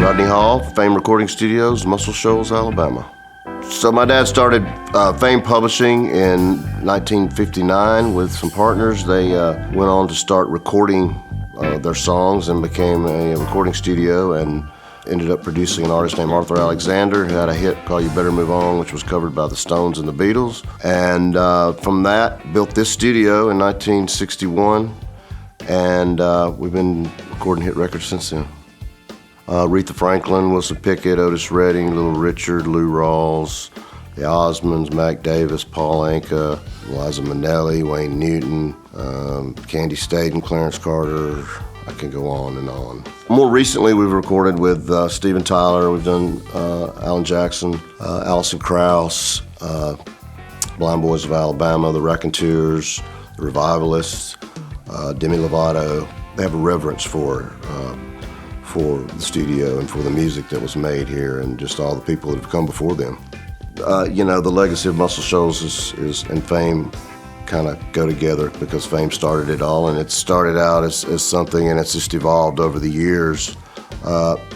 Rodney Hall, FAME Recording Studios, Muscle Shoals, Alabama. So my dad started FAME Publishing in 1959 with some partners. They went on to start recording their songs and became a recording studio, and ended up producing an artist named Arthur Alexander, who had a hit called You Better Move On, which was covered by the Stones and the Beatles. And from that, built this studio in 1961, and we've been recording hit records since then. Aretha Franklin, Wilson Pickett, Otis Redding, Little Richard, Lou Rawls, the Osmonds, Mac Davis, Paul Anka, Liza Minnelli, Wayne Newton, Candy Staden, Clarence Carter. I can go on and on. More recently, we've recorded with Steven Tyler. We've done Alan Jackson, Alison Krauss, Blind Boys of Alabama, the Raconteurs, the Revivalists, Demi Lovato. They have a reverence for the studio and for the music that was made here, and just all the people that have come before them. You know, the legacy of Muscle Shoals and FAME kind of go together, because FAME started it all, and it started out as something, and it's just evolved over the years,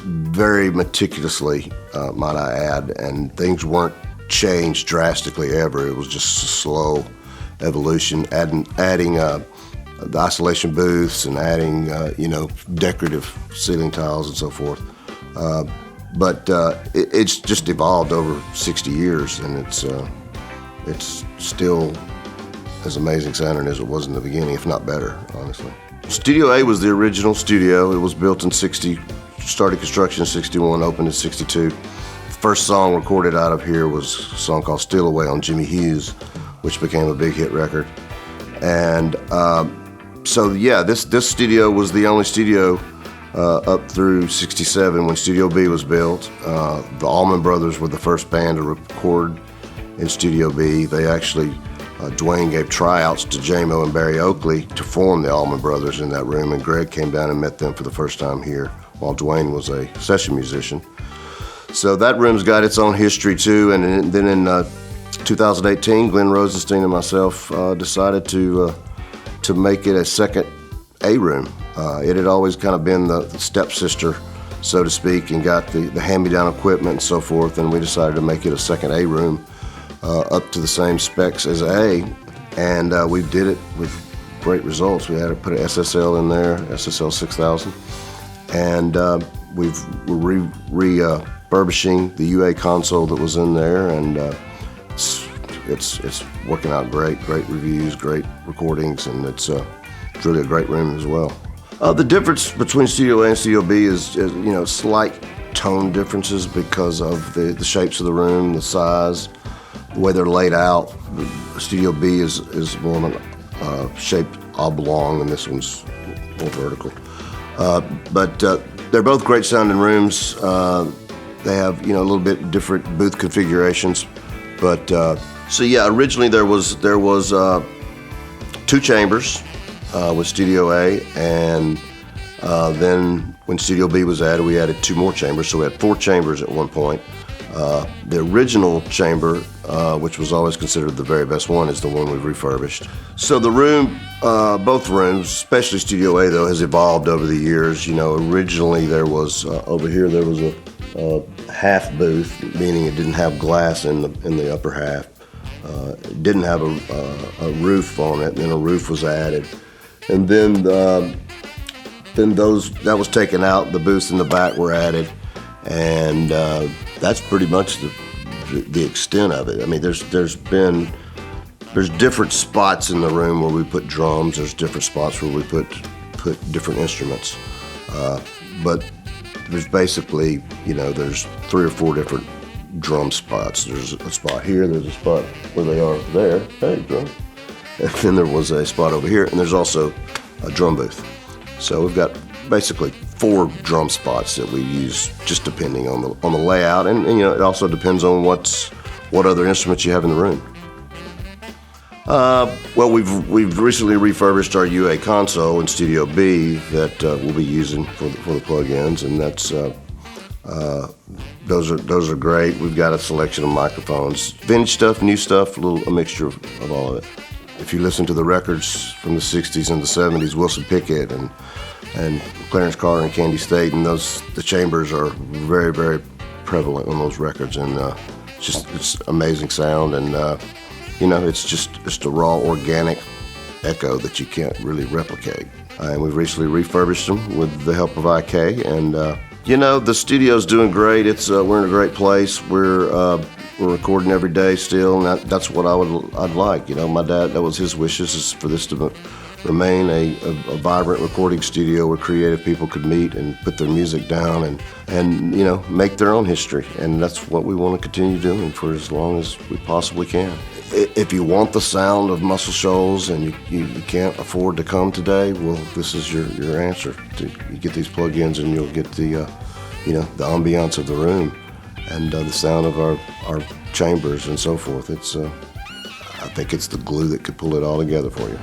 very meticulously, might I add, and things weren't changed drastically ever. It was just a slow evolution, adding the isolation booths and adding, you know, decorative ceiling tiles and so forth. But it's just evolved over 60 years, and it's still as amazing sounding as it was in the beginning, if not better, honestly. Studio A was the original studio. It was built in started construction in 61, opened in 62. The first song recorded out of here was a song called Steal Away on Jimmy Hughes, which became a big hit record. And so yeah, this studio was the only studio up through 67 when Studio B was built. The Allman Brothers were the first band to record in Studio B. They actually, Dwayne gave tryouts to J-Mo and Barry Oakley to form the Allman Brothers in that room, and Greg came down and met them for the first time here while Dwayne was a session musician. So that room's got its own history too, and then in 2018, Glenn Rosenstein and myself decided to make it a second A room. It had always kind of been the stepsister, so to speak, and got the hand-me-down equipment and so forth, and we decided to make it a second A room up to the same specs as A, and we did it with great results. We had to put an SSL in there, SSL 6000, and we're refurbishing the UA console that was in there, and it's working out great reviews, great recordings, and it's really a great room as well. The difference between Studio A and Studio B is you know, slight tone differences because of the shapes of the room, the size, the way they're laid out. Studio B is more of a shaped oblong, and this one's more vertical. But they're both great sounding rooms. They have, you know, a little bit different booth configurations, but so yeah, originally there was 2 chambers with Studio A, and then when Studio B was added, we added 2 more chambers, so we had 4 chambers at one point. The original chamber, which was always considered the very best one, is the one we've refurbished. So the room, both rooms, especially Studio A though, has evolved over the years. You know, originally there was, over here there was a half booth, meaning it didn't have glass in the upper half. It didn't have a roof on it, and then a roof was added. And then that was taken out, the booths in the back were added, and that's pretty much the extent of it. I mean, there's different spots in the room where we put drums, there's different spots where we put different instruments, but there's basically, you know, there's 3 or 4 different drum spots. There's a spot here, there's a spot where they are there, hey drum, and then there was a spot over here, and there's also a drum booth. So we've got basically 4 drum spots that we use, just depending on the layout, and you know, it also depends on what other instruments you have in the room. Well, we've recently refurbished our UA console in Studio B that we'll be using for the plugins, and that's those are great. We've got a selection of microphones, vintage stuff, new stuff, a mixture of all of it. If you listen to the records from the 60s and the 70s, Wilson Pickett and and Clarence Carter and Candy State, and the chambers are very, very prevalent on those records, and it's amazing sound, and it's just a raw, organic echo that you can't really replicate. And we've recently refurbished them with the help of IK, and the studio's doing great. We're in a great place. We're recording every day still, and that's what I'd like. My dad, that was his wishes, is for this to remain a vibrant recording studio where creative people could meet and put their music down and make their own history. And that's what we want to continue doing for as long as we possibly can. If you want the sound of Muscle Shoals and you can't afford to come today, well, this is your answer. You get these plugins and you'll get the ambiance of the room and the sound of our chambers and so forth. I think it's the glue that could pull it all together for you.